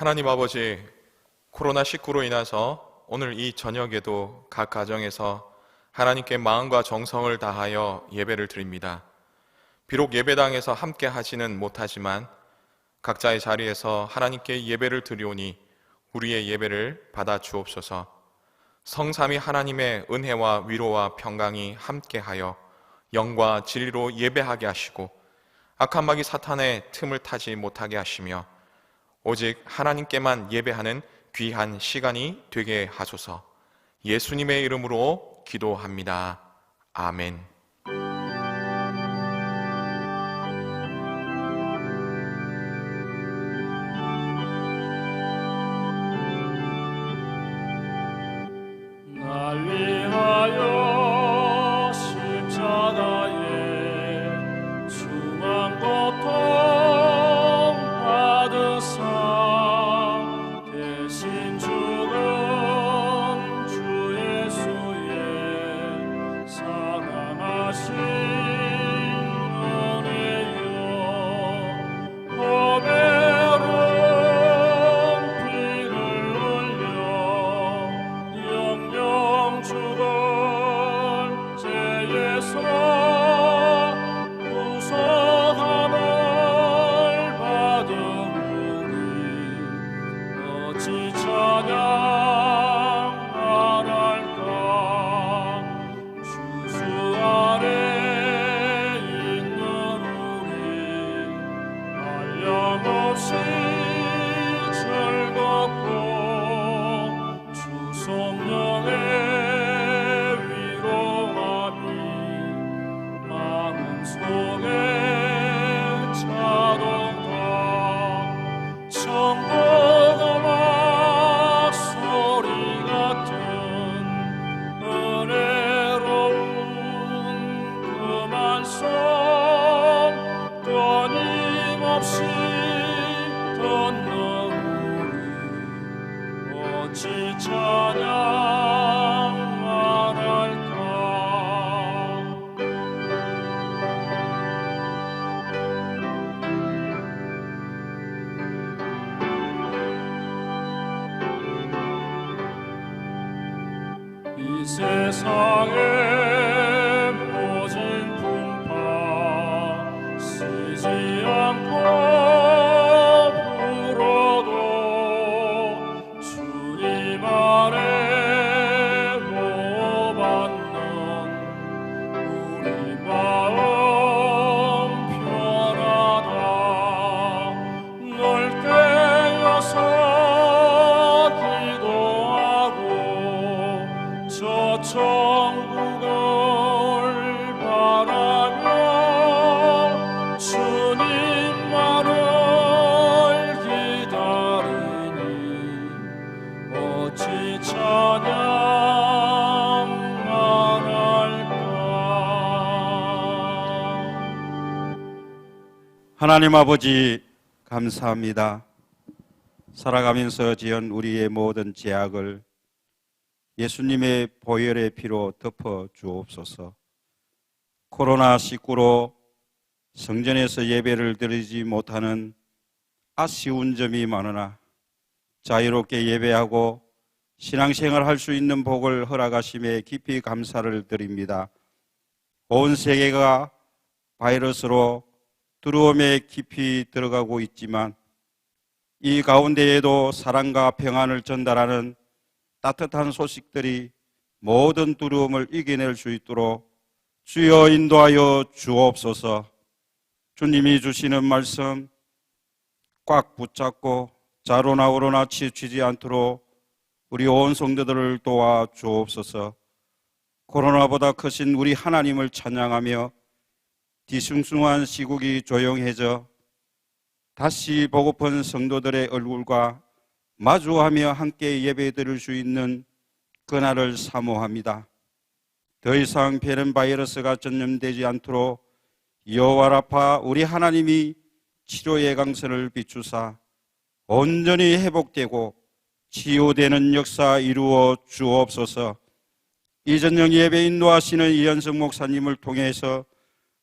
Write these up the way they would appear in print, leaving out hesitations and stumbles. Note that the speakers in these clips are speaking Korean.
하나님 아버지, 코로나19로 인해서 오늘 이 저녁에도 각 가정에서 하나님께 마음과 정성을 다하여 예배를 드립니다. 비록 예배당에서 함께 하지는 못하지만 각자의 자리에서 하나님께 예배를 드리오니 우리의 예배를 받아 주옵소서. 성삼위 하나님의 은혜와 위로와 평강이 함께하여 영과 진리로 예배하게 하시고 악한 마귀 사탄의 틈을 타지 못하게 하시며 오직 하나님께만 예배하는 귀한 시간이 되게 하소서. 예수님의 이름으로 기도합니다. 아멘. 날 위하여 십자가에 수만 고통 받으사 대신 죽은 주 예수의 사랑하신 은혜여 보배로운 피를 흘려 영영 죽을 죄에서 구속함을 받으니 어찌 찬양하랄까. 주수 아래 있는 우리 한량없이 즐겁고 주 성령의 위로함이 마음속에 자동다. 천국 음악 소리 같은 은혜로운 그 말씀 끊임없이 듣는 우리 어찌 찬양하랄까. 이 세상의 모진 풍파 쓰지 않고 불어도 주님 아래 보호받는 우리 마음 편하다. 널 깨어서 기도하고 저 천국을 바라며 주님만을 기다리니 어찌 찬양하랄까. 하나님 아버지 감사합니다. 살아가면서 지은 우리의 모든 죄악을 예수님의 보혈의 피로 덮어 주옵소서. 코로나19로 성전에서 예배를 드리지 못하는 아쉬운 점이 많으나 자유롭게 예배하고 신앙생활 할 수 있는 복을 허락하심에 깊이 감사를 드립니다. 온 세계가 바이러스로 두려움에 깊이 들어가고 있지만 이 가운데에도 사랑과 평안을 전달하는 따뜻한 소식들이 모든 두려움을 이겨낼 수 있도록 주여 인도하여 주옵소서. 주님이 주시는 말씀 꽉 붙잡고 좌로나 우로나 치우치지 않도록 우리 온 성도들을 도와 주옵소서. 코로나보다 크신 우리 하나님을 찬양하며 뒤숭숭한 시국이 조용해져 다시 보고픈 성도들의 얼굴과 마주하며 함께 예배드릴 수 있는 그날을 사모합니다. 더 이상 배는 바이러스가 전염되지 않도록 여호와 라파 우리 하나님이 치료의 강선을 비추사 온전히 회복되고 치유되는 역사 이루어 주옵소서. 이 저녁 예배 인도하시는 이현석 목사님을 통해서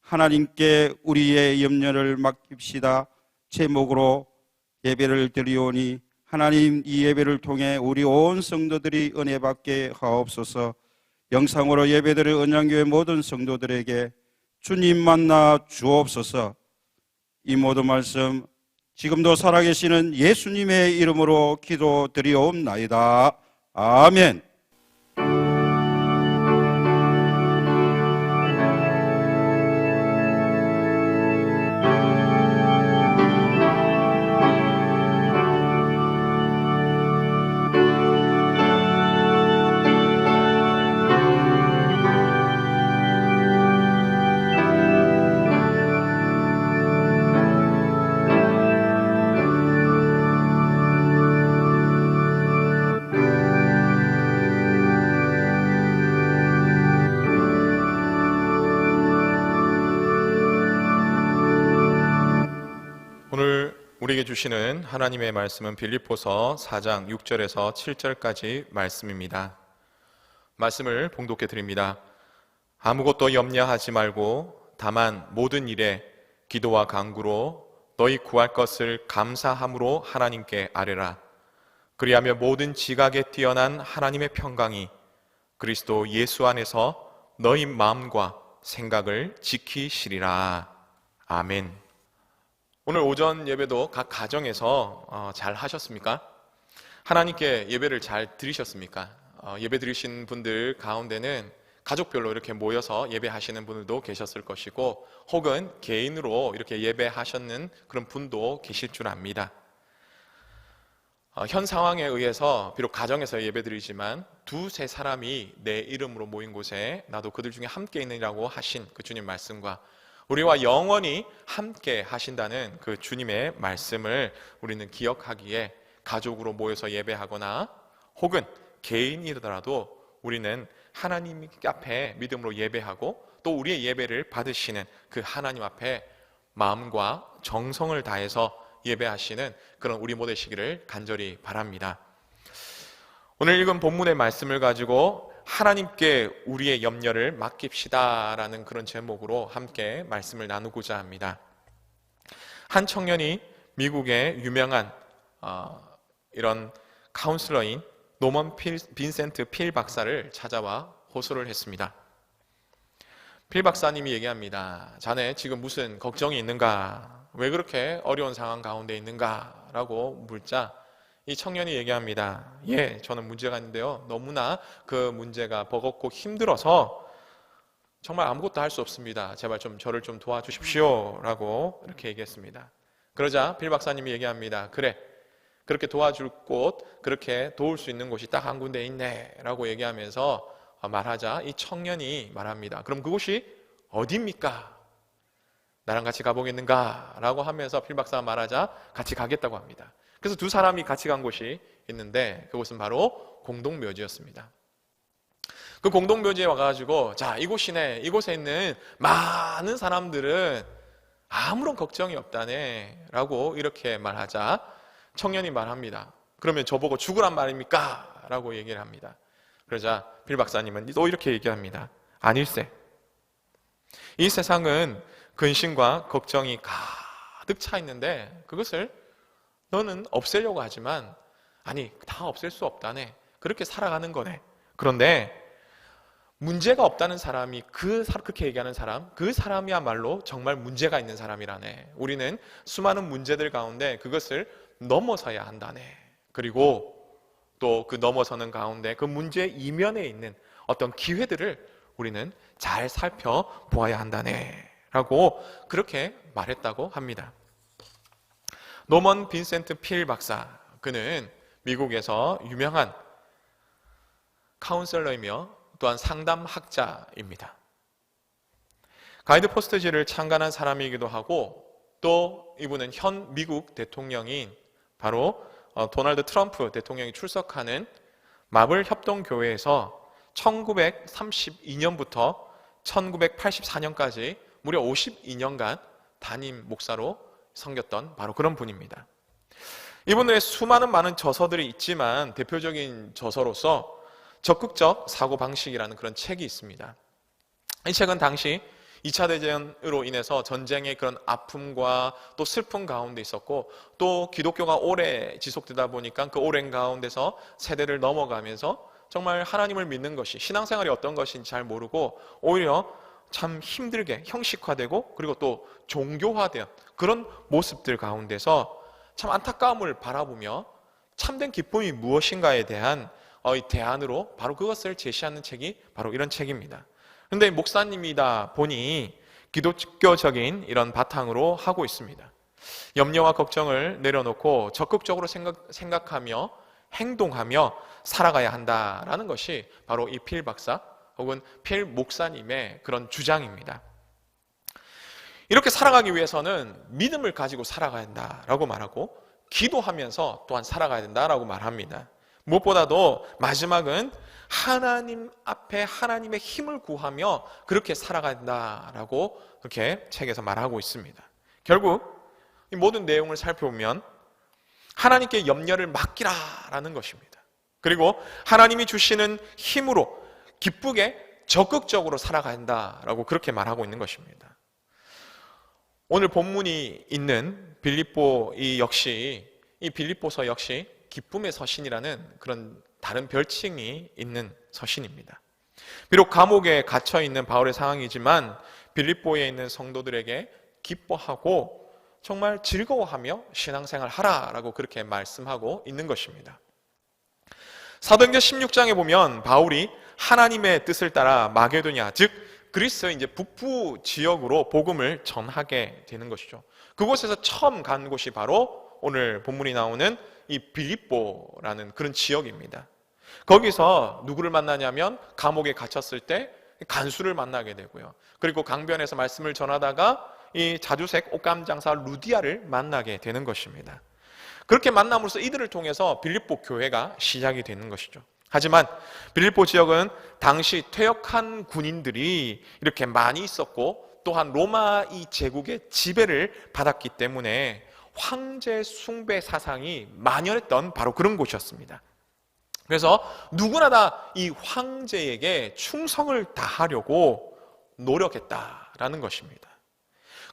하나님께 우리의 염려를 맡깁시다 제목으로 예배를 드리오니 하나님 이 예배를 통해 우리 온 성도들이 은혜 받게 하옵소서. 영상으로 예배드릴 은양교회 모든 성도들에게 주님 만나 주옵소서. 이 모든 말씀 지금도 살아계시는 예수님의 이름으로 기도드리옵나이다. 아멘. 오늘 우리에게 주시는 하나님의 말씀은 빌립보서 4장 6절에서 7절까지 말씀입니다. 말씀을 봉독해 드립니다. 아무것도 염려하지 말고 다만 모든 일에 기도와 간구로 너희 구할 것을 감사함으로 하나님께 아뢰라. 그리하며 모든 지각에 뛰어난 하나님의 평강이 그리스도 예수 안에서 너희 마음과 생각을 지키시리라. 아멘. 오늘 오전 예배도 각 가정에서 잘 하셨습니까? 하나님께 예배를 잘 드리셨습니까? 예배 드리신 분들 가운데는 가족별로 이렇게 모여서 예배하시는 분들도 계셨을 것이고, 혹은 개인으로 이렇게 예배하셨는 그런 분도 계실 줄 압니다. 현 상황에 의해서 비록 가정에서 예배드리지만 두세 사람이 내 이름으로 모인 곳에 나도 그들 중에 함께 있느라고 하신 그 주님 말씀과 우리와 영원히 함께 하신다는 그 주님의 말씀을 우리는 기억하기에 가족으로 모여서 예배하거나 혹은 개인이더라도 우리는 하나님 앞에 믿음으로 예배하고 또 우리의 예배를 받으시는 그 하나님 앞에 마음과 정성을 다해서 예배하시는 그런 우리 모두 되시기를 간절히 바랍니다. 오늘 읽은 본문의 말씀을 가지고 하나님께 우리의 염려를 맡깁시다라는 그런 제목으로 함께 말씀을 나누고자 합니다. 한 청년이 미국의 유명한 이런 카운슬러인 노먼 빈센트 필 박사를 찾아와 호소를 했습니다. 필 박사님이 얘기합니다. 자네 지금 무슨 걱정이 있는가? 왜 그렇게 어려운 상황 가운데 있는가? 라고 묻자 이 청년이 얘기합니다. 예, 저는 문제가 있는데요. 너무나 그 문제가 버겁고 힘들어서 정말 아무것도 할 수 없습니다. 제발 저를 좀 도와주십시오. 라고 이렇게 얘기했습니다. 그러자 필 박사님이 얘기합니다. 그래, 그렇게 도와줄 곳, 그렇게 도울 수 있는 곳이 딱 한 군데 있네. 라고 얘기하면서 말하자 이 청년이 말합니다. 그럼 그곳이 어디입니까? 나랑 같이 가보겠는가? 라고 하면서 필 박사가 말하자 같이 가겠다고 합니다. 그래서 두 사람이 같이 간 곳이 있는데 그곳은 바로 공동묘지였습니다. 그 공동묘지에 와가지고 자, 이곳이네. 이곳에 있는 많은 사람들은 아무런 걱정이 없다네 라고 이렇게 말하자 청년이 말합니다. 그러면 저보고 죽으란 말입니까? 라고 얘기를 합니다. 그러자 필 박사님은 또 이렇게 얘기합니다. 아닐세. 이 세상은 근심과 걱정이 가득 차 있는데 그것을 너는 없애려고 하지만 아니 다 없앨 수 없다네. 그렇게 살아가는 거네. 그런데 문제가 없다는 사람이 그렇게 얘기하는 사람, 그 사람이야말로 정말 문제가 있는 사람이라네. 우리는 수많은 문제들 가운데 그것을 넘어서야 한다네. 그리고 또 그 넘어서는 가운데 그 문제의 이면에 있는 어떤 기회들을 우리는 잘 살펴보아야 한다네 라고 그렇게 말했다고 합니다. 노먼 빈센트 필 박사, 그는 미국에서 유명한 카운셀러이며 또한 상담학자입니다. 가이드 포스트지를 창간한 사람이기도 하고 또 이분은 현 미국 대통령인 바로 도널드 트럼프 대통령이 출석하는 마블 협동교회에서 1932년부터 1984년까지 무려 52년간 담임 목사로 섬겼던 바로 그런 분입니다. 이분의 수많은 많은 저서들이 있지만 대표적인 저서로서 적극적 사고방식이라는 그런 책이 있습니다. 이 책은 당시 2차 대전으로 인해서 전쟁의 그런 아픔과 또 슬픔 가운데 있었고, 또 기독교가 오래 지속되다 보니까 그 오랜 가운데서 세대를 넘어가면서 정말 하나님을 믿는 것이, 신앙생활이 어떤 것인지 잘 모르고 오히려 참 힘들게 형식화되고 그리고 또 종교화된 그런 모습들 가운데서 참 안타까움을 바라보며 참된 기쁨이 무엇인가에 대한 대안으로 바로 그것을 제시하는 책이 바로 이런 책입니다. 그런데 목사님이다 보니 기독교적인 이런 바탕으로 하고 있습니다. 염려와 걱정을 내려놓고 적극적으로 생각하며 행동하며 살아가야 한다라는 것이 바로 이 필 박사 혹은 필 목사님의 그런 주장입니다. 이렇게 살아가기 위해서는 믿음을 가지고 살아가야 한다라고 말하고, 기도하면서 또한 살아가야 된다라고 말합니다. 무엇보다도 마지막은 하나님 앞에 하나님의 힘을 구하며 그렇게 살아가야 된다라고 그렇게 책에서 말하고 있습니다. 결국 이 모든 내용을 살펴보면 하나님께 염려를 맡기라라는 것입니다. 그리고 하나님이 주시는 힘으로 기쁘게 적극적으로 살아가야 한다라고 그렇게 말하고 있는 것입니다. 오늘 본문이 있는 빌립보 이 빌립보서 역시 기쁨의 서신이라는 그런 다른 별칭이 있는 서신입니다. 비록 감옥에 갇혀 있는 바울의 상황이지만 빌립보에 있는 성도들에게 기뻐하고 정말 즐거워하며 신앙생활 하라라고 그렇게 말씀하고 있는 것입니다. 사도행전 16장에 보면 바울이 하나님의 뜻을 따라 마게도냐, 즉 그리스 이제 북부 지역으로 복음을 전하게 되는 것이죠. 그곳에서 처음 간 곳이 바로 오늘 본문이 나오는 이 빌립보라는 그런 지역입니다. 거기서 누구를 만나냐면 감옥에 갇혔을 때 간수를 만나게 되고요. 그리고 강변에서 말씀을 전하다가 이 자주색 옷감 장사 루디아를 만나게 되는 것입니다. 그렇게 만남으로써 이들을 통해서 빌립보 교회가 시작이 되는 것이죠. 하지만 빌립보 지역은 당시 퇴역한 군인들이 이렇게 많이 있었고, 또한 로마 이 제국의 지배를 받았기 때문에 황제 숭배 사상이 만연했던 바로 그런 곳이었습니다. 그래서 누구나 다 이 황제에게 충성을 다하려고 노력했다라는 것입니다.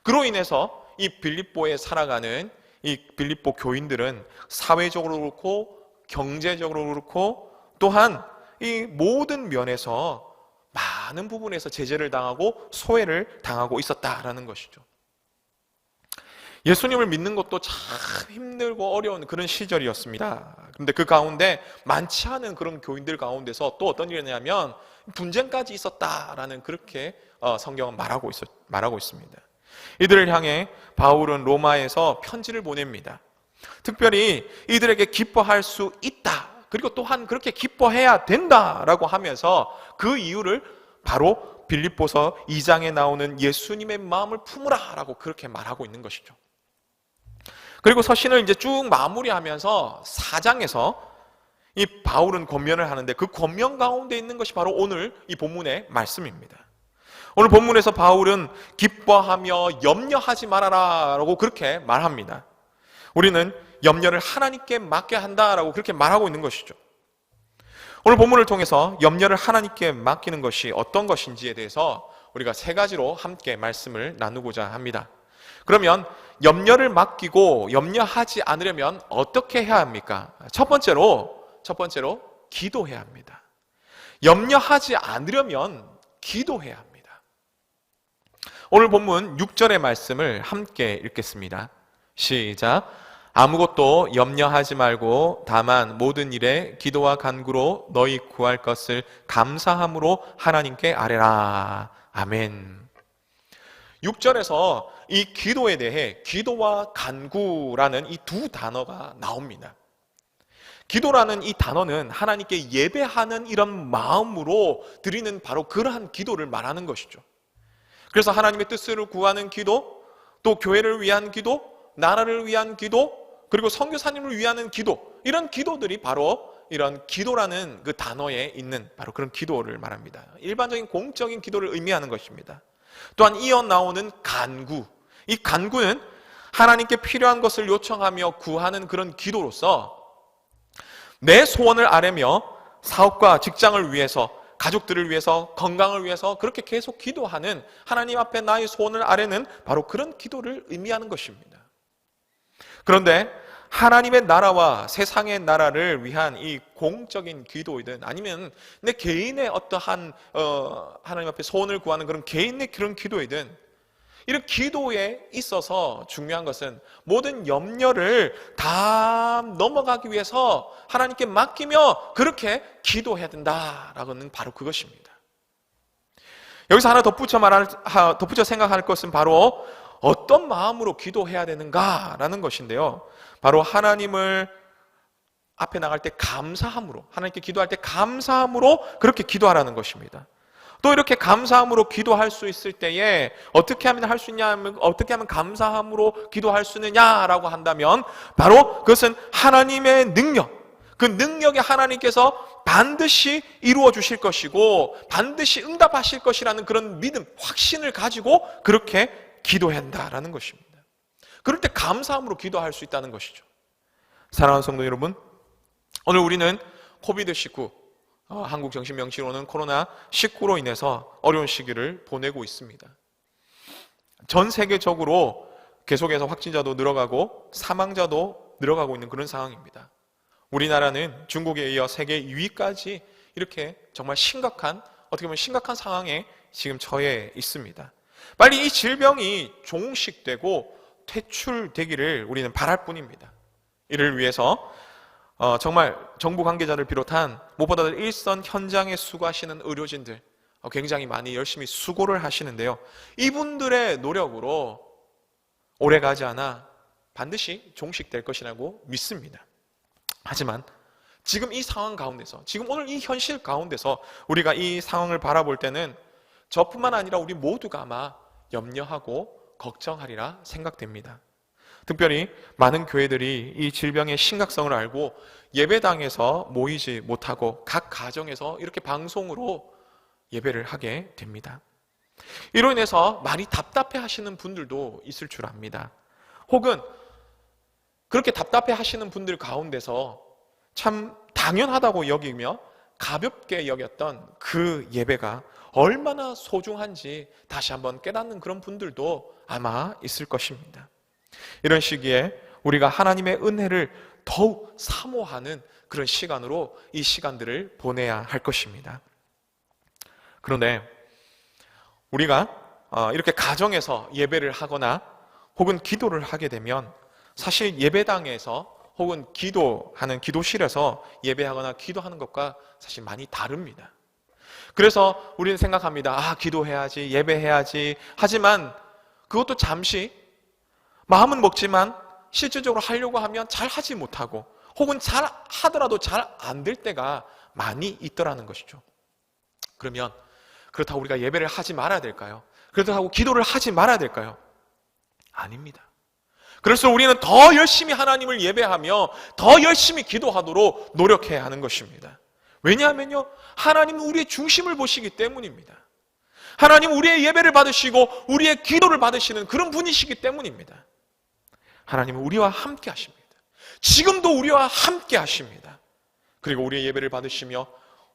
그로 인해서 이 빌립보에 살아가는 이 빌립보 교인들은 사회적으로 그렇고 경제적으로 그렇고 또한 이 모든 면에서 많은 부분에서 제재를 당하고 소외를 당하고 있었다라는 것이죠. 예수님을 믿는 것도 참 힘들고 어려운 그런 시절이었습니다. 그런데 그 가운데 많지 않은 그런 교인들 가운데서 또 어떤 일이냐면 분쟁까지 있었다라는 그렇게 성경은 말하고 있습니다. 이들을 향해 바울은 로마에서 편지를 보냅니다. 특별히 이들에게 기뻐할 수 있다, 그리고 또한 그렇게 기뻐해야 된다라고 하면서 그 이유를 바로 빌립보서 2장에 나오는 예수님의 마음을 품으라라고 그렇게 말하고 있는 것이죠. 그리고 서신을 이제 쭉 마무리하면서 4장에서 이 바울은 권면을 하는데 그 권면 가운데 있는 것이 바로 오늘 이 본문의 말씀입니다. 오늘 본문에서 바울은 기뻐하며 염려하지 말아라라고 그렇게 말합니다. 우리는 염려를 하나님께 맡겨야 한다라고 그렇게 말하고 있는 것이죠. 오늘 본문을 통해서 염려를 하나님께 맡기는 것이 어떤 것인지에 대해서 우리가 3가지로 함께 말씀을 나누고자 합니다. 그러면 염려를 맡기고 염려하지 않으려면 어떻게 해야 합니까? 첫 번째로 기도해야 합니다. 염려하지 않으려면 기도해야 합니다. 오늘 본문 6절의 말씀을 함께 읽겠습니다. 시작. 아무것도 염려하지 말고 다만 모든 일에 기도와 간구로 너희 구할 것을 감사함으로 하나님께 아뢰라. 아멘. 6절에서 이 기도에 대해 기도와 간구라는 이 두 단어가 나옵니다. 기도라는 이 단어는 하나님께 예배하는 이런 마음으로 드리는 바로 그러한 기도를 말하는 것이죠. 그래서 하나님의 뜻을 구하는 기도, 또 교회를 위한 기도, 나라를 위한 기도, 그리고 선교사님을 위하는 기도, 이런 기도들이 바로 이런 기도라는 그 단어에 있는 바로 그런 기도를 말합니다. 일반적인 공적인 기도를 의미하는 것입니다. 또한 이어 나오는 간구, 이 간구는 하나님께 필요한 것을 요청하며 구하는 그런 기도로서 내 소원을 아뢰며 사업과 직장을 위해서, 가족들을 위해서, 건강을 위해서 그렇게 계속 기도하는, 하나님 앞에 나의 소원을 아뢰는 바로 그런 기도를 의미하는 것입니다. 그런데 하나님의 나라와 세상의 나라를 위한 이 공적인 기도이든 아니면 내 개인의 어떠한 하나님 앞에 소원을 구하는 그런 개인의 그런 기도이든, 이런 기도에 있어서 중요한 것은 모든 염려를 다 넘어가기 위해서 하나님께 맡기며 그렇게 기도해야 된다라고는 바로 그것입니다. 여기서 하나 덧붙여 생각할 것은 바로 어떤 마음으로 기도해야 되는가라는 것인데요. 바로 하나님을 앞에 나갈 때 감사함으로, 하나님께 기도할 때 감사함으로 그렇게 기도하라는 것입니다. 또 이렇게 감사함으로 기도할 수 있을 때에 어떻게 하면 할 수 있냐면, 어떻게 하면 감사함으로 기도할 수 있느냐라고 한다면 바로 그것은 하나님의 능력, 그 능력에 하나님께서 반드시 이루어 주실 것이고 반드시 응답하실 것이라는 그런 믿음, 확신을 가지고 그렇게 기도해야 한다라는 것입니다. 그럴 때 감사함으로 기도할 수 있다는 것이죠. 사랑하는 성도 여러분, 오늘 우리는 코비드-19, 한국 정신 명칭으로는 코로나19로 인해서 어려운 시기를 보내고 있습니다. 전 세계적으로 계속해서 확진자도 늘어가고 사망자도 늘어가고 있는 그런 상황입니다. 우리나라는 중국에 이어 세계 2위까지 이렇게 정말 심각한, 어떻게 보면 심각한 상황에 지금 처해 있습니다. 빨리 이 질병이 종식되고 퇴출되기를 우리는 바랄 뿐입니다. 이를 위해서 정말 정부 관계자를 비롯한 무엇보다도 일선 현장에 수고하시는 의료진들 굉장히 많이 열심히 수고를 하시는데요. 이분들의 노력으로 오래가지 않아 반드시 종식될 것이라고 믿습니다. 하지만 지금 이 상황 가운데서, 지금 오늘 이 현실 가운데서 우리가 이 상황을 바라볼 때는 저뿐만 아니라 우리 모두가 아마 염려하고 걱정하리라 생각됩니다. 특별히 많은 교회들이 이 질병의 심각성을 알고 예배당에서 모이지 못하고 각 가정에서 이렇게 방송으로 예배를 하게 됩니다. 이로 인해서 많이 답답해 하시는 분들도 있을 줄 압니다. 혹은 그렇게 답답해 하시는 분들 가운데서 참 당연하다고 여기며 가볍게 여겼던 그 예배가 얼마나 소중한지 다시 한번 깨닫는 그런 분들도 아마 있을 것입니다. 이런 시기에 우리가 하나님의 은혜를 더욱 사모하는 그런 시간으로 이 시간들을 보내야 할 것입니다. 그런데 우리가 이렇게 가정에서 예배를 하거나 혹은 기도를 하게 되면 사실 예배당에서 혹은 기도하는 기도실에서 예배하거나 기도하는 것과 사실 많이 다릅니다. 그래서 우리는 생각합니다. 기도해야지, 예배해야지. 하지만 그것도 잠시 마음은 먹지만 실질적으로 하려고 하면 잘 하지 못하고 혹은 잘 하더라도 잘 안 될 때가 많이 있더라는 것이죠. 그러면 그렇다고 우리가 예배를 하지 말아야 될까요? 그렇다고 기도를 하지 말아야 될까요? 아닙니다. 그래서 우리는 더 열심히 하나님을 예배하며 더 열심히 기도하도록 노력해야 하는 것입니다. 왜냐하면요, 하나님은 우리의 중심을 보시기 때문입니다. 하나님은 우리의 예배를 받으시고 우리의 기도를 받으시는 그런 분이시기 때문입니다. 하나님은 우리와 함께 하십니다. 지금도 우리와 함께 하십니다. 그리고 우리의 예배를 받으시며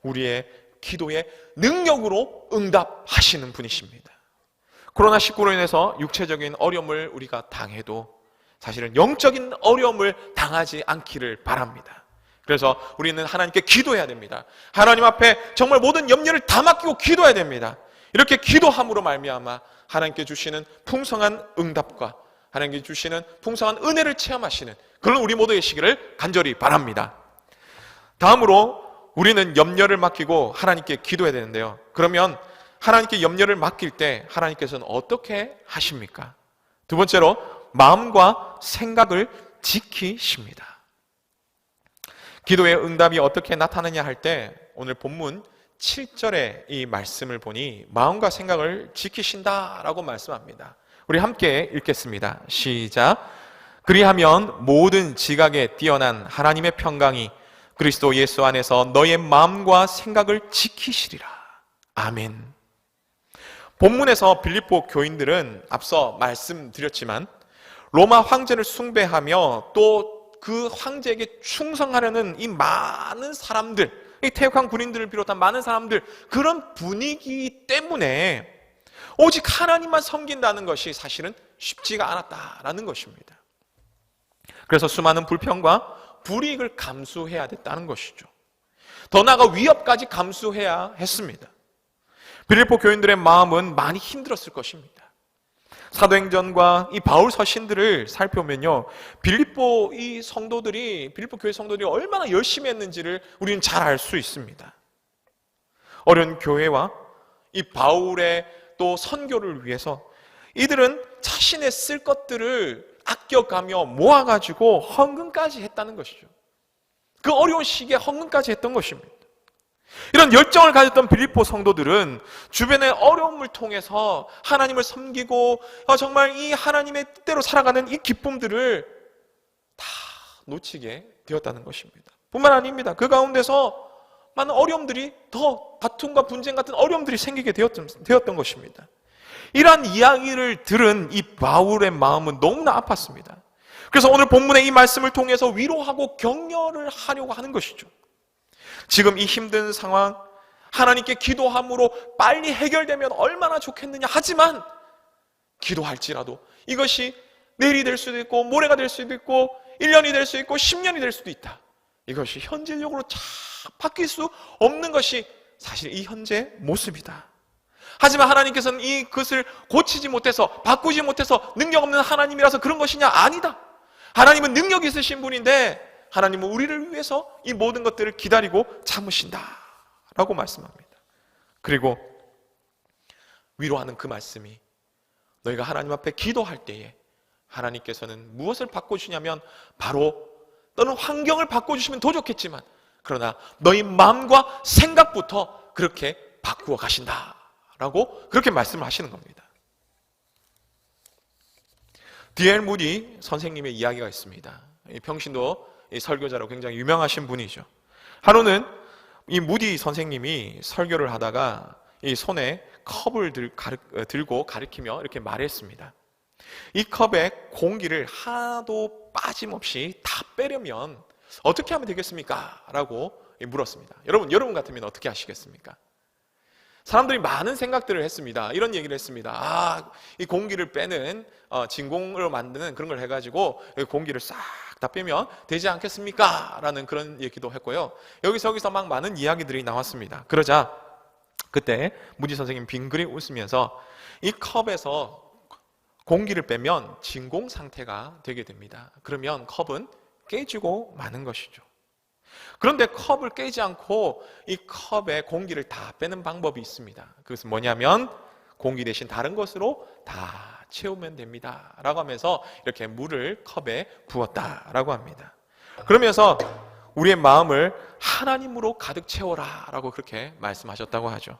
우리의 기도의 능력으로 응답하시는 분이십니다. 코로나19로 인해서 육체적인 어려움을 우리가 당해도 사실은 영적인 어려움을 당하지 않기를 바랍니다. 그래서 우리는 하나님께 기도해야 됩니다. 하나님 앞에 정말 모든 염려를 다 맡기고 기도해야 됩니다. 이렇게 기도함으로 말미암아 하나님께 주시는 풍성한 응답과 하나님께 주시는 풍성한 은혜를 체험하시는 그런 우리 모두의 시기를 간절히 바랍니다. 다음으로 우리는 염려를 맡기고 하나님께 기도해야 되는데요. 그러면 하나님께 염려를 맡길 때 하나님께서는 어떻게 하십니까? 두 번째로 마음과 생각을 지키십니다. 기도의 응답이 어떻게 나타나냐 할 때 오늘 본문 7절의 이 말씀을 보니 마음과 생각을 지키신다라고 말씀합니다. 우리 함께 읽겠습니다. 시작. 그리하면 모든 지각에 뛰어난 하나님의 평강이 그리스도 예수 안에서 너의 마음과 생각을 지키시리라. 아멘. 본문에서 빌립보 교인들은 앞서 말씀드렸지만 로마 황제를 숭배하며 또 그 황제에게 충성하려는 이 많은 사람들, 이 퇴역한 군인들을 비롯한 많은 사람들, 그런 분위기 때문에 오직 하나님만 섬긴다는 것이 사실은 쉽지가 않았다라는 것입니다. 그래서 수많은 불평과 불이익을 감수해야 됐다는 것이죠. 더 나아가 위협까지 감수해야 했습니다. 빌립보 교인들의 마음은 많이 힘들었을 것입니다. 사도행전과 이 바울 서신들을 살펴보면요, 빌립보 교회 성도들이 얼마나 열심히 했는지를 우리는 잘 알 수 있습니다. 어려운 교회와 이 바울의 또 선교를 위해서 이들은 자신의 쓸 것들을 아껴가며 모아가지고 헌금까지 했다는 것이죠. 그 어려운 시기에 헌금까지 했던 것입니다. 이런 열정을 가졌던 빌립보 성도들은 주변의 어려움을 통해서 하나님을 섬기고 정말 이 하나님의 뜻대로 살아가는 이 기쁨들을 다 놓치게 되었다는 것입니다. 뿐만 아닙니다. 그 가운데서 많은 어려움들이, 더 다툼과 분쟁 같은 어려움들이 생기게 되었던 것입니다. 이러한 이야기를 들은 이 바울의 마음은 너무나 아팠습니다. 그래서 오늘 본문의 이 말씀을 통해서 위로하고 격려를 하려고 하는 것이죠. 지금 이 힘든 상황, 하나님께 기도함으로 빨리 해결되면 얼마나 좋겠느냐. 하지만 기도할지라도 이것이 내일이 될 수도 있고 모레가 될 수도 있고 1년이 될 수도 있고 10년이 될 수도 있다. 이것이 현실적으로 잘 바뀔 수 없는 것이 사실 이 현재의 모습이다. 하지만 하나님께서는 이것을 고치지 못해서, 바꾸지 못해서 능력 없는 하나님이라서 그런 것이냐? 아니다. 하나님은 능력이 있으신 분인데 하나님은 우리를 위해서 이 모든 것들을 기다리고 참으신다 라고 말씀합니다. 그리고 위로하는 그 말씀이, 너희가 하나님 앞에 기도할 때에 하나님께서는 무엇을 바꿔주냐면 바로 너는 환경을 바꿔주시면 더 좋겠지만 그러나 너희 마음과 생각부터 그렇게 바꾸어 가신다 라고 그렇게 말씀을 하시는 겁니다. D.L. 무디 선생님의 이야기가 있습니다. 평신도 설교자로 굉장히 유명하신 분이죠. 하루는 이 무디 선생님이 설교를 하다가 이 손에 컵을 들고 가리키며 이렇게 말했습니다. 이 컵에 공기를 하나도 빠짐없이 다 빼려면 어떻게 하면 되겠습니까? 라고 물었습니다. 여러분 같으면 어떻게 하시겠습니까? 사람들이 많은 생각들을 했습니다. 이런 얘기를 했습니다. 이 공기를 빼는 진공으로 만드는 그런 걸 해가지고 공기를 싹 다 빼면 되지 않겠습니까? 라는 그런 얘기도 했고요. 여기서 막 많은 이야기들이 나왔습니다. 그러자 그때 무디 선생님 빙그리 웃으면서 이 컵에서 공기를 빼면 진공 상태가 되게 됩니다. 그러면 컵은 깨지고 마는 것이죠. 그런데 컵을 깨지 않고 이 컵에 공기를 다 빼는 방법이 있습니다. 그것은 뭐냐면 공기 대신 다른 것으로 다 채우면 됩니다 라고 하면서 이렇게 물을 컵에 부었다라고 합니다. 그러면서 우리의 마음을 하나님으로 가득 채워라 라고 그렇게 말씀하셨다고 하죠.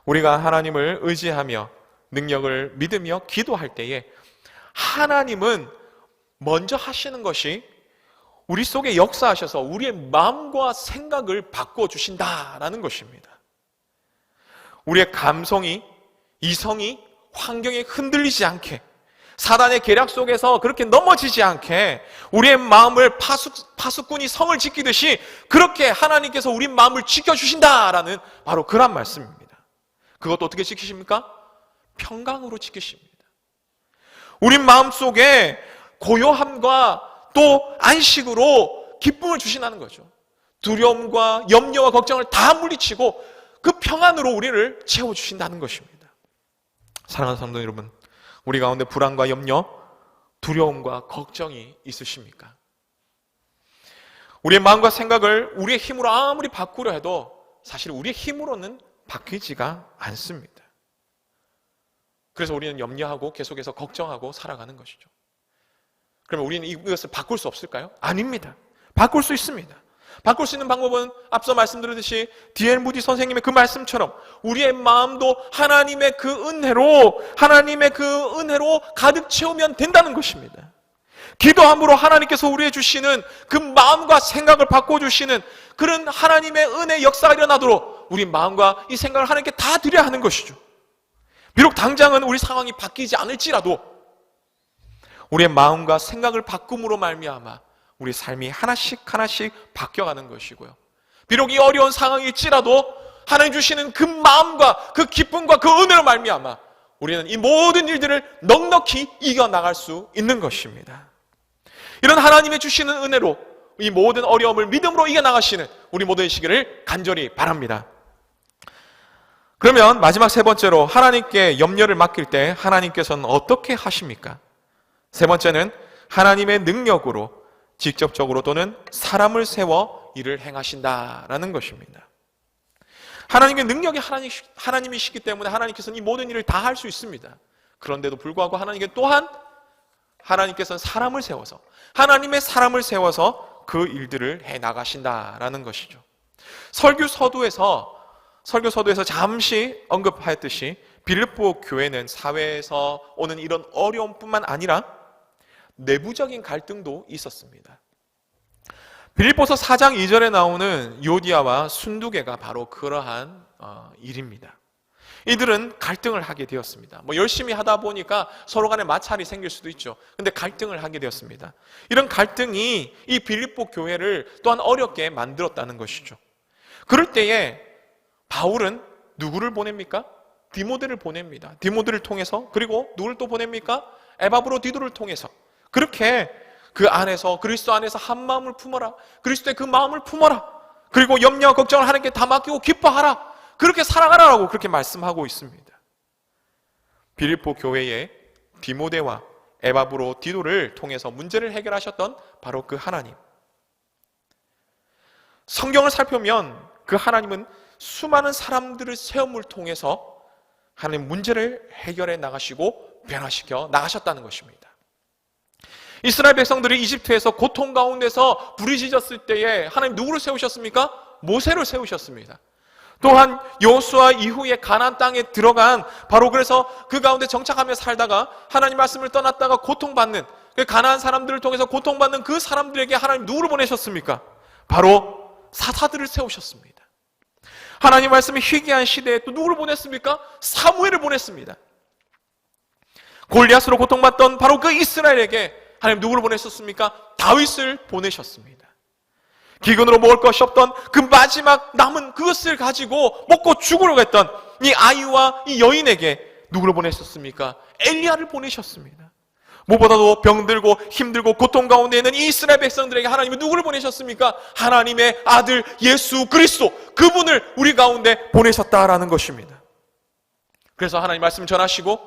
우리가 하나님을 의지하며 능력을 믿으며 기도할 때에 하나님은 먼저 하시는 것이 우리 속에 역사하셔서 우리의 마음과 생각을 바꿔주신다라는 것입니다. 우리의 감성이, 이성이 환경에 흔들리지 않게, 사단의 계략 속에서 그렇게 넘어지지 않게 우리의 마음을 파수꾼이 성을 지키듯이 그렇게 하나님께서 우리 마음을 지켜주신다라는 바로 그런 말씀입니다. 그것도 어떻게 지키십니까? 평강으로 지키십니다. 우리 마음속에 고요함과 또 안식으로 기쁨을 주신다는 거죠. 두려움과 염려와 걱정을 다 물리치고 그 평안으로 우리를 채워주신다는 것입니다. 사랑하는 성도 여러분, 우리 가운데 불안과 염려, 두려움과 걱정이 있으십니까? 우리의 마음과 생각을 우리의 힘으로 아무리 바꾸려 해도 사실 우리의 힘으로는 바뀌지가 않습니다. 그래서 우리는 염려하고 계속해서 걱정하고 살아가는 것이죠. 그러면 우리는 이것을 바꿀 수 없을까요? 아닙니다. 바꿀 수 있습니다. 바꿀 수 있는 방법은 앞서 말씀드렸듯이 D.L. 무디 선생님의 그 말씀처럼 우리의 마음도 하나님의 그 은혜로 가득 채우면 된다는 것입니다. 기도함으로 하나님께서 우리의 주시는 그 마음과 생각을 바꿔주시는 그런 하나님의 은혜 역사가 일어나도록 우리 마음과 이 생각을 하나님께 다 드려야 하는 것이죠. 비록 당장은 우리 상황이 바뀌지 않을지라도 우리의 마음과 생각을 바꿈으로 말미암아 우리 삶이 하나씩 바뀌어가는 것이고요. 비록 이 어려운 상황일지라도 하나님 주시는 그 마음과 그 기쁨과 그 은혜로 말미암아 우리는 이 모든 일들을 넉넉히 이겨나갈 수 있는 것입니다. 이런 하나님의 주시는 은혜로 이 모든 어려움을 믿음으로 이겨나가시는 우리 모두이시기를 간절히 바랍니다. 그러면 마지막 세 번째로 하나님께 염려를 맡길 때 하나님께서는 어떻게 하십니까? 세 번째는 하나님의 능력으로 직접적으로 또는 사람을 세워 일을 행하신다라는 것입니다. 하나님의 능력이 하나님이시기 때문에 하나님께서는 이 모든 일을 다 할 수 있습니다. 그런데도 불구하고 하나님께서는 사람을 세워서 하나님의 사람을 세워서 그 일들을 해 나가신다라는 것이죠. 설교서두에서 잠시 언급하였듯이 빌립보 교회는 사회에서 오는 이런 어려움뿐만 아니라 내부적인 갈등도 있었습니다. 빌립보서 4장 2절에 나오는 요디아와 순두개가 바로 그러한 일입니다. 이들은 갈등을 하게 되었습니다. 열심히 하다 보니까 서로 간에 마찰이 생길 수도 있죠. 근데 갈등을 하게 되었습니다. 이런 갈등이 이 빌립보 교회를 또한 어렵게 만들었다는 것이죠. 그럴 때에 바울은 누구를 보냅니까? 디모데를 보냅니다. 디모데를 통해서, 그리고 누구를 또 보냅니까? 에바브로디도를 통해서. 그렇게 그 안에서, 그리스도 안에서 한 마음을 품어라. 그리스도의 그 마음을 품어라. 그리고 염려와 걱정을 하나님께 다 맡기고 기뻐하라. 그렇게 살아가라라고 그렇게 말씀하고 있습니다. 빌립보 교회의 디모데와 에바브로디도를 통해서 문제를 해결하셨던 바로 그 하나님. 성경을 살펴보면 그 하나님은 수많은 사람들의 세움을 통해서 하나님 문제를 해결해 나가시고 변화시켜 나가셨다는 것입니다. 이스라엘 백성들이 이집트에서 고통 가운데서 부르짖었을 때에 하나님 누구를 세우셨습니까? 모세를 세우셨습니다. 또한 여호수아 이후에 가나안 땅에 들어간 바로 그래서 그 가운데 정착하며 살다가 하나님 말씀을 떠났다가 고통받는 그 가나안 사람들을 통해서 고통받는 그 사람들에게 하나님 누구를 보내셨습니까? 바로 사사들을 세우셨습니다. 하나님 말씀이 희귀한 시대에 또 누구를 보냈습니까? 사무엘을 보냈습니다. 골리앗으로 고통받던 바로 그 이스라엘에게 하나님 누구를 보내셨습니까? 다윗을 보내셨습니다. 기근으로 먹을 것이 없던 그 마지막 남은 그것을 가지고 먹고 죽으려고 했던 이 아이와 이 여인에게 누구를 보내셨습니까? 엘리야를 보내셨습니다. 무엇보다도 병들고 힘들고 고통 가운데 있는 이 이스라엘 백성들에게 하나님이 누구를 보내셨습니까? 하나님의 아들 예수 그리스도, 그분을 우리 가운데 보내셨다라는 것입니다. 그래서 하나님 말씀 전하시고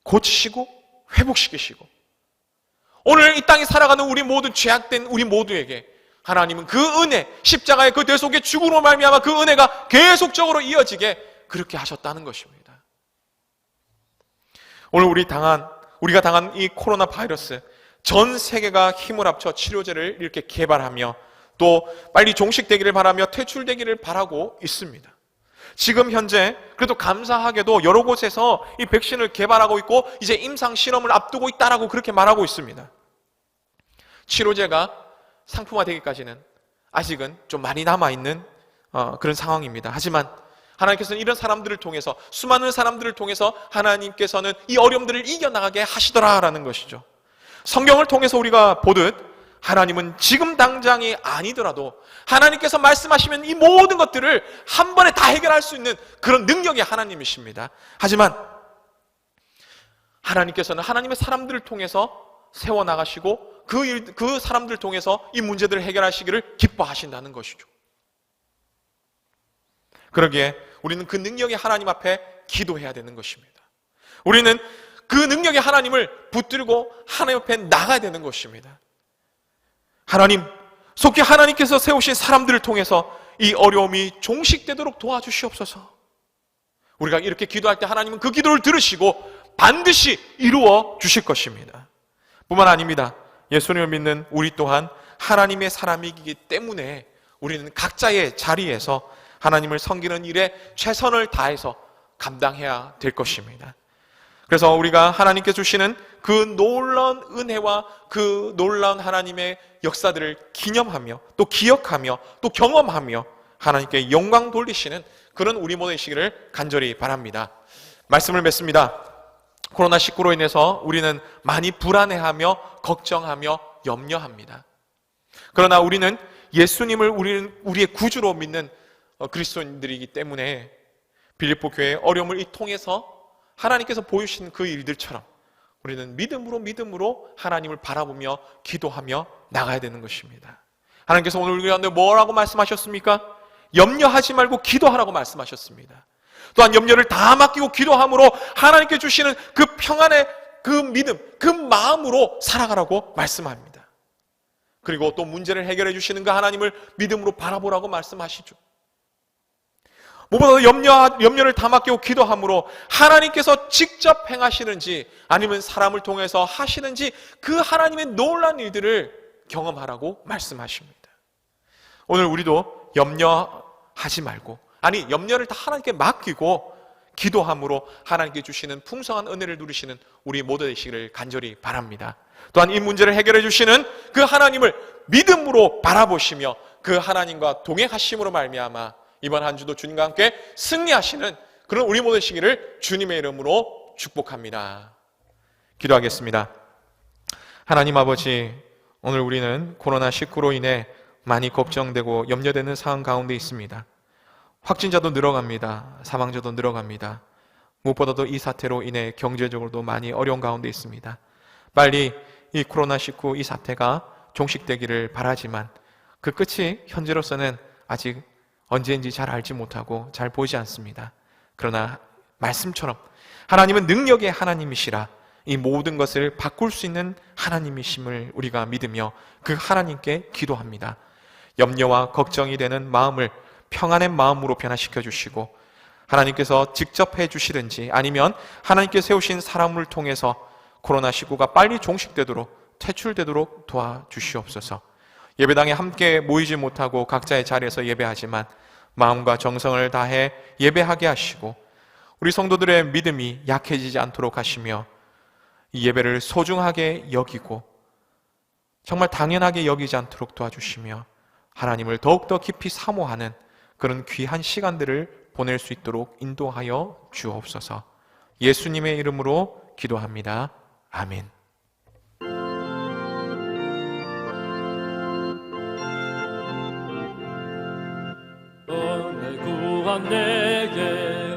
고치시고 회복시키시고 오늘 이 땅에 살아가는 우리 모든 죄악된 우리 모두에게 하나님은 그 은혜, 십자가의 그 대속의 죽음으로 말미암아 그 은혜가 계속적으로 이어지게 그렇게 하셨다는 것입니다. 오늘 우리가 당한 이 코로나 바이러스, 전 세계가 힘을 합쳐 치료제를 이렇게 개발하며 또 빨리 종식되기를 바라며 퇴출되기를 바라고 있습니다. 지금 현재 그래도 감사하게도 여러 곳에서 이 백신을 개발하고 있고 이제 임상 실험을 앞두고 있다라고 그렇게 말하고 있습니다. 치료제가 상품화되기까지는 아직은 좀 많이 남아있는 그런 상황입니다. 하지만 하나님께서는 이런 사람들을 통해서, 수많은 사람들을 통해서 하나님께서는 이 어려움들을 이겨나가게 하시더라라는 것이죠. 성경을 통해서 우리가 보듯 하나님은 지금 당장이 아니더라도 하나님께서 말씀하시면 이 모든 것들을 한 번에 다 해결할 수 있는 그런 능력의 하나님이십니다. 하지만 하나님께서는 하나님의 사람들을 통해서 세워나가시고 그 사람들을 통해서 이 문제들을 해결하시기를 기뻐하신다는 것이죠. 그러기에 우리는 그 능력의 하나님 앞에 기도해야 되는 것입니다. 우리는 그 능력의 하나님을 붙들고 하나님 앞에 나가야 되는 것입니다. 하나님, 속히 하나님께서 세우신 사람들을 통해서 이 어려움이 종식되도록 도와주시옵소서. 우리가 이렇게 기도할 때 하나님은 그 기도를 들으시고 반드시 이루어 주실 것입니다. 뿐만 아닙니다. 예수님을 믿는 우리 또한 하나님의 사람이기 때문에 우리는 각자의 자리에서 하나님을 섬기는 일에 최선을 다해서 감당해야 될 것입니다. 그래서 우리가 하나님께 주시는 그 놀라운 은혜와 그 놀라운 하나님의 역사들을 기념하며 또 기억하며 또 경험하며 하나님께 영광 돌리시는 그런 우리 모두이시기를 간절히 바랍니다. 말씀을 맺습니다. 코로나19로 인해서 우리는 많이 불안해하며 걱정하며 염려합니다. 그러나 우리는 예수님을 우리의 구주로 믿는 그리스도인들이기 때문에 빌립보 교회의 어려움을 통해서 하나님께서 보여주신 그 일들처럼 우리는 믿음으로 하나님을 바라보며 기도하며 나가야 되는 것입니다. 하나님께서 오늘 우리한테 뭐라고 말씀하셨습니까? 염려하지 말고 기도하라고 말씀하셨습니다. 또한 염려를 다 맡기고 기도함으로 하나님께 주시는 그 평안의 그 믿음, 그 마음으로 살아가라고 말씀합니다. 그리고 또 문제를 해결해 주시는 그 하나님을 믿음으로 바라보라고 말씀하시죠. 무엇보다도 염려를 다 맡기고 기도함으로 하나님께서 직접 행하시는지 아니면 사람을 통해서 하시는지 그 하나님의 놀라운 일들을 경험하라고 말씀하십니다. 오늘 우리도 염려하지 말고, 아니 염려를 다 하나님께 맡기고 기도함으로 하나님께 주시는 풍성한 은혜를 누리시는 우리 모두 되시기를 간절히 바랍니다. 또한 이 문제를 해결해 주시는 그 하나님을 믿음으로 바라보시며 그 하나님과 동행하심으로 말미암아 이번 한 주도 주님과 함께 승리하시는 그런 우리 모두 되시기를 주님의 이름으로 축복합니다. 기도하겠습니다. 하나님 아버지, 오늘 우리는 코로나19로 인해 많이 걱정되고 염려되는 상황 가운데 있습니다. 확진자도 늘어갑니다. 사망자도 늘어갑니다. 무엇보다도 이 사태로 인해 경제적으로도 많이 어려운 가운데 있습니다. 빨리 이 코로나19 이 사태가 종식되기를 바라지만 그 끝이 현재로서는 아직 언제인지 잘 알지 못하고 잘 보지 않습니다. 그러나 말씀처럼 하나님은 능력의 하나님이시라 이 모든 것을 바꿀 수 있는 하나님이심을 우리가 믿으며 그 하나님께 기도합니다. 염려와 걱정이 되는 마음을 평안의 마음으로 변화시켜 주시고 하나님께서 직접 해 주시든지 아니면 하나님께 세우신 사람을 통해서 코로나19가 빨리 종식되도록 퇴출되도록 도와주시옵소서. 예배당에 함께 모이지 못하고 각자의 자리에서 예배하지만 마음과 정성을 다해 예배하게 하시고 우리 성도들의 믿음이 약해지지 않도록 하시며 이 예배를 소중하게 여기고 정말 당연하게 여기지 않도록 도와주시며 하나님을 더욱더 깊이 사모하는 그런 귀한 시간들을 보낼 수 있도록 인도하여 주옵소서. 예수님의 이름으로 기도합니다. 아멘. 은혜 구한 내게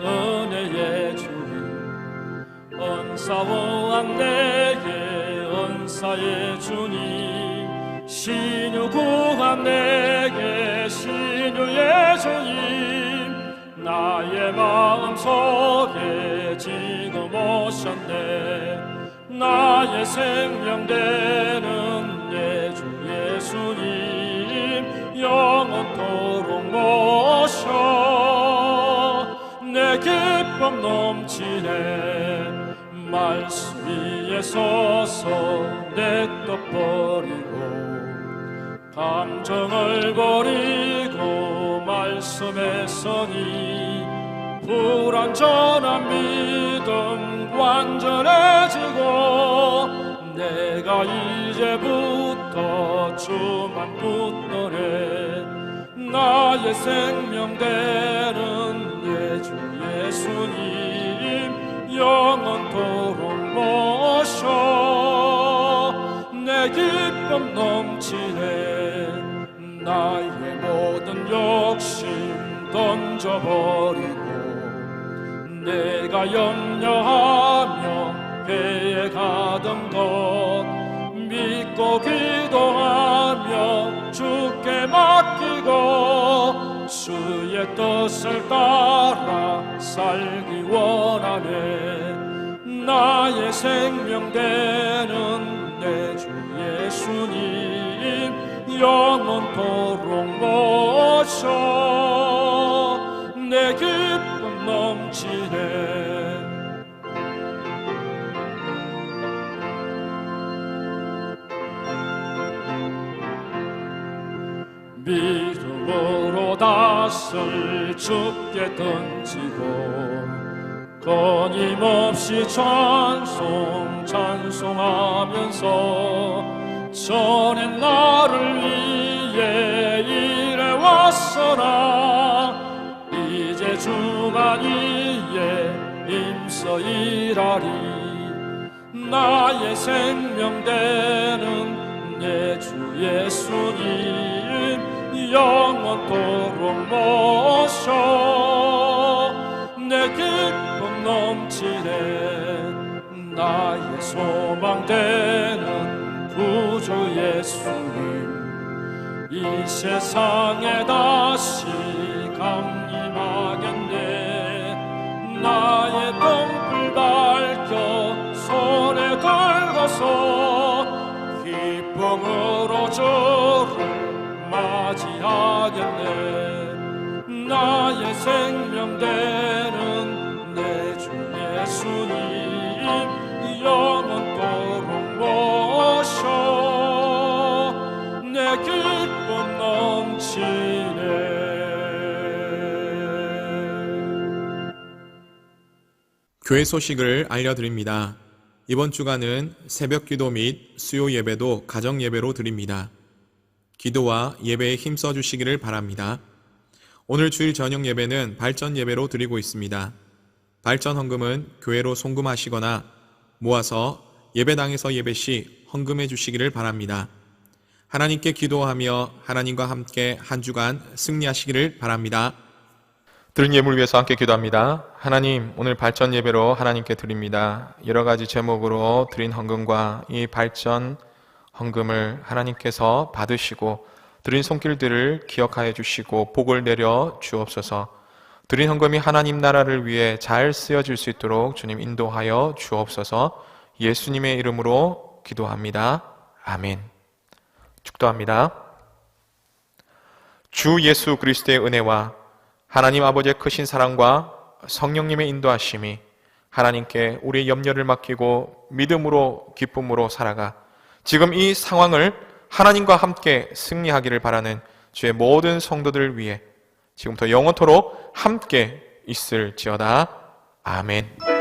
은혜의 주님, 은사오한 내게 은사의 주님, 신유 구한 내게 신유의 주님, 나의 마음속에 지금 오셨네. 나의 생명 되는 내 주 예수님, 영원토록 모셔 내 기쁨 넘치네. 말씀 위에 서서 내 뜻 버리고 감정을 버리고 말씀에 서니 불완전한 믿음 완전해지고 내가 이제부터 주만 붙더래. 나의 생명 되는 내 주 예수님, 영원토록 모셔 내 기쁨 넘치네. 나의 모든 욕심 던져버리고 내가 염려하며 계획하던 것 믿고 기도하며 주께 맡기고 주의 뜻을 따라 살기 원하네. 나의 생명 되는 내 주 예수님, 영원토록 모셔 내 기쁨 넘치네. 믿음으로 닷을 주께 던지고 끊임없이 찬송하면서 전엔 나를 위해 일해왔으나 이제 주만이에 힘써 일하리. 나의 생명 되는 내 주 예수님, 영원토록 모셔 내 기쁨 넘치네 나의 소망되는 구주 예수님 이 세상에 다시 강림하겠네 나의 등불 밝혀 손에 들고서 기쁨으로 주를 맞이하겠네 나의 생명 되는 내 주 예수님 영원토록 모셔 내 기쁨 넘치네. 교회 소식을 알려드립니다. 이번 주간은 새벽 기도 및 수요 예배도 가정 예배로 드립니다. 기도와 예배에 힘써 주시기를 바랍니다. 오늘 주일 저녁 예배는 발전 예배로 드리고 있습니다. 발전 헌금은 교회로 송금하시거나 모아서 예배당에서 예배 시 헌금해 주시기를 바랍니다. 하나님께 기도하며 하나님과 함께 한 주간 승리하시기를 바랍니다. 드린 예물을 위해서 함께 기도합니다. 하나님, 오늘 발전 예배로 하나님께 드립니다. 여러 가지 제목으로 드린 헌금과 이 발전 헌금을 하나님께서 받으시고 드린 손길들을 기억하여 주시고 복을 내려 주옵소서. 드린 헌금이 하나님 나라를 위해 잘 쓰여질 수 있도록 주님 인도하여 주옵소서. 예수님의 이름으로 기도합니다. 아멘. 축도합니다. 주 예수 그리스도의 은혜와 하나님 아버지의 크신 사랑과 성령님의 인도하심이 하나님께 우리의 염려를 맡기고 믿음으로 기쁨으로 살아가 지금 이 상황을 하나님과 함께 승리하기를 바라는 주의 모든 성도들을 위해 지금부터 영원토록 함께 있을지어다. 아멘.